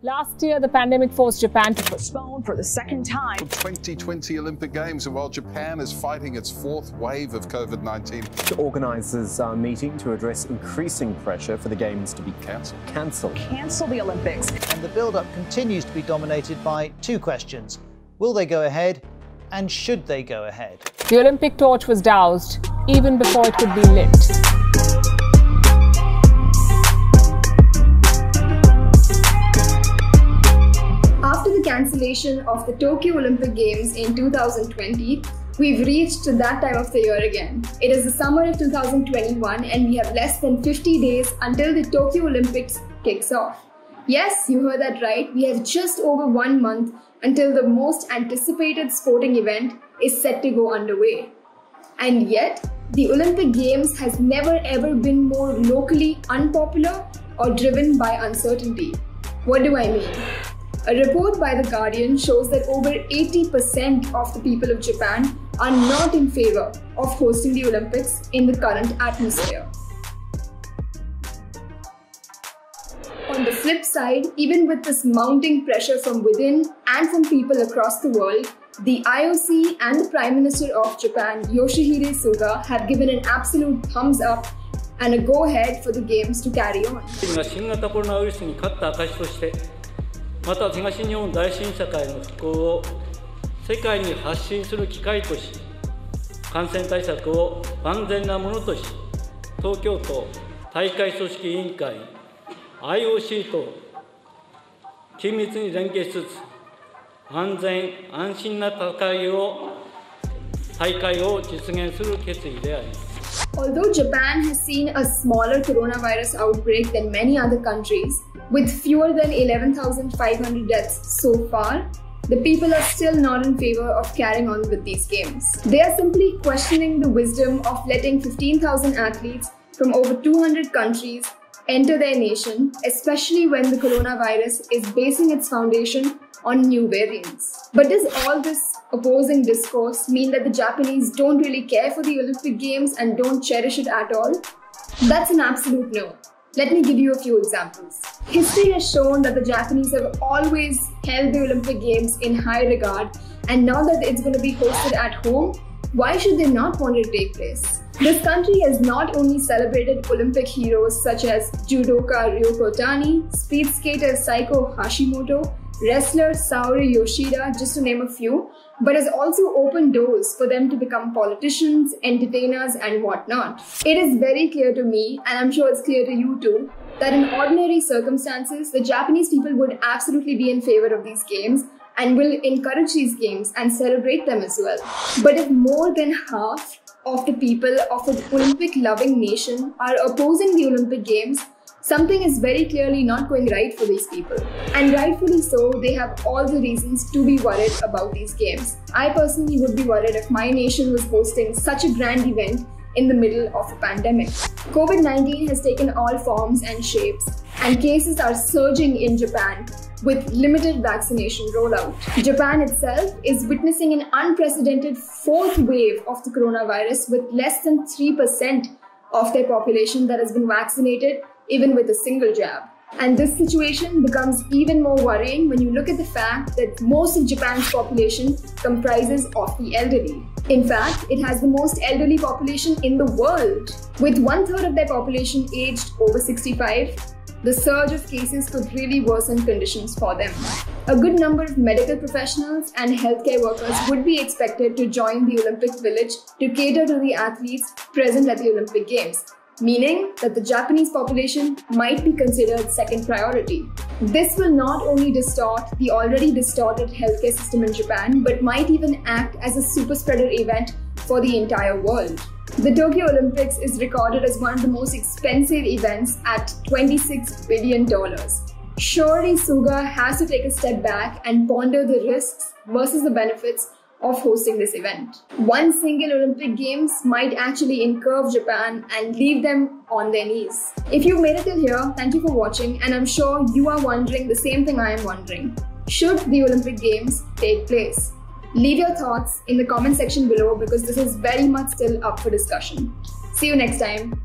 Last year, the pandemic forced Japan to postpone for the second time the 2020 Olympic Games, and while Japan is fighting its fourth wave of COVID-19, the organisers are meeting to address increasing pressure for the Games to be cancelled. Cancel the Olympics. And the build-up continues to be dominated by two questions. Will they go ahead, and should they go ahead? The Olympic torch was doused even before it could be lit. After the cancellation of the Tokyo Olympic Games in 2020, we've reached to that time of the year again. It is the summer of 2021 and we have less than 50 days until the Tokyo Olympics kicks off. Yes, you heard that right. We have just over 1 month until the most anticipated sporting event is set to go underway. And yet, the Olympic Games has never ever been more locally unpopular or driven by uncertainty. What do I mean? A report by The Guardian shows that over 80% of the people of Japan are not in favor of hosting the Olympics in the current atmosphere. On the flip side, even with this mounting pressure from within and from people across the world, the IOC and the Prime Minister of Japan, Yoshihide Suga, have given an absolute thumbs up and a go-ahead for the Games to carry on. また東日本大震災からの復興を世界に発信する機会とし、感染対策を万全なものとし、東京都大会組織委員会 IOC と緊密に連携しつつ、安全安心な大会を実現する決意であります。 Although Japan has seen a smaller coronavirus outbreak than many other countries, with fewer than 11,500 deaths so far, the people are still not in favor of carrying on with these games. They are simply questioning the wisdom of letting 15,000 athletes from over 200 countries enter their nation, especially when the coronavirus is basing its foundation on new variants. But does all this opposing discourse mean that the Japanese don't really care for the Olympic Games and don't cherish it at all? That's an absolute no. Let me give you a few examples. History has shown that the Japanese have always held the Olympic Games in high regard, and now that it's going to be hosted at home, why should they not want it to take place? This country has not only celebrated Olympic heroes such as judoka Ryoko Tani, speed skater Saiko Hashimoto, wrestler Saori Yoshida, just to name a few, but has also opened doors for them to become politicians, entertainers, and whatnot. It is very clear to me, and I'm sure it's clear to you too, that in ordinary circumstances, the Japanese people would absolutely be in favor of these games and will encourage these games and celebrate them as well. But if more than half of the people of an Olympic-loving nation are opposing the Olympic Games, something is very clearly not going right for these people. And rightfully so, they have all the reasons to be worried about these games. I personally would be worried if my nation was hosting such a grand event in the middle of a pandemic. COVID-19 has taken all forms and shapes, and cases are surging in Japan with limited vaccination rollout. Japan itself is witnessing an unprecedented fourth wave of the coronavirus with less than 3% of their population that has been vaccinated, even with a single jab. And this situation becomes even more worrying when you look at the fact that most of Japan's population comprises of the elderly. In fact, it has the most elderly population in the world. With 1/3 of their population aged over 65, the surge of cases could really worsen conditions for them. A good number of medical professionals and healthcare workers would be expected to join the Olympic Village to cater to the athletes present at the Olympic Games, meaning that the Japanese population might be considered second priority. This will not only distort the already distorted healthcare system in Japan, but might even act as a super spreader event for the entire world. The Tokyo Olympics is recorded as one of the most expensive events at $26 billion. Surely Suga has to take a step back and ponder the risks versus the benefits of hosting this event. One single Olympic Games might actually incurve Japan and leave them on their knees. If you've made it till here, thank you for watching, and I'm sure you are wondering the same thing I am wondering. Should the Olympic Games take place? Leave your thoughts in the comment section below because this is very much still up for discussion. See you next time.